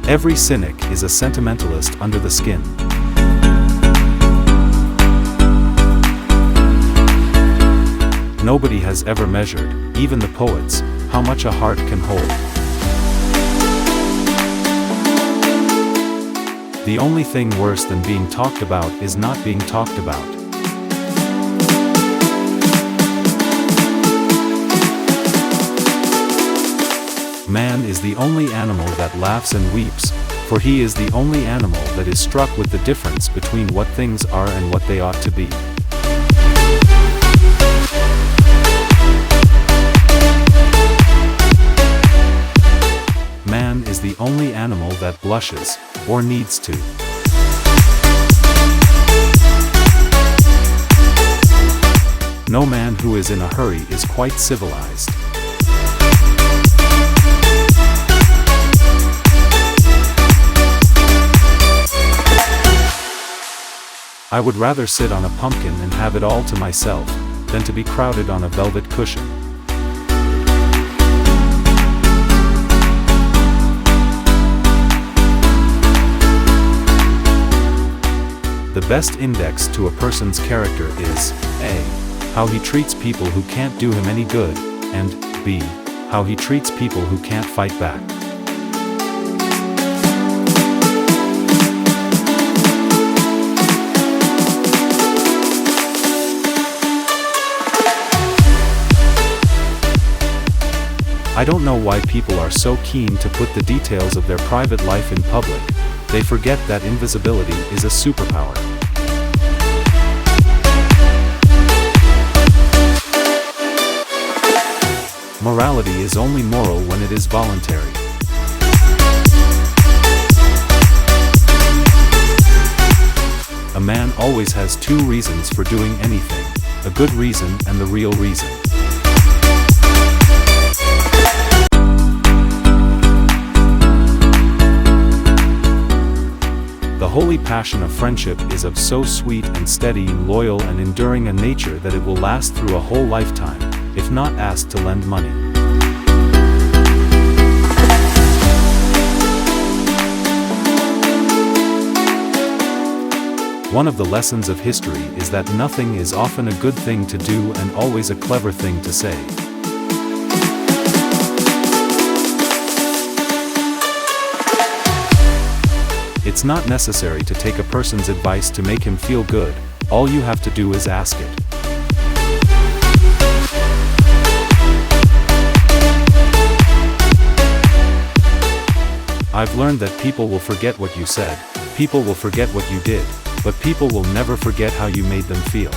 Every cynic is a sentimentalist under the skin. Nobody has ever measured, even the poets, how much a heart can hold. The only thing worse than being talked about is not being talked about. Man is the only animal that laughs and weeps, for he is the only animal that is struck with the difference between what things are and what they ought to be. Man is the only animal that blushes, or needs to. No man who is in a hurry is quite civilized. I would rather sit on a pumpkin and have it all to myself, than to be crowded on a velvet cushion. The best index to a person's character is A. How he treats people who can't do him any good, and B. How he treats people who can't fight back. I don't know why people are so keen to put the details of their private life in public. They forget that invisibility is a superpower. Morality is only moral when it is voluntary. A man always has two reasons for doing anything: a good reason and the real reason. The holy passion of friendship is of so sweet and steady and loyal and enduring a nature that it will last through a whole lifetime, if not asked to lend money. One of the lessons of history is that nothing is often a good thing to do and always a clever thing to say. It's not necessary to take a person's advice to make him feel good, all you have to do is ask it. I've learned that people will forget what you said, people will forget what you did, but people will never forget how you made them feel.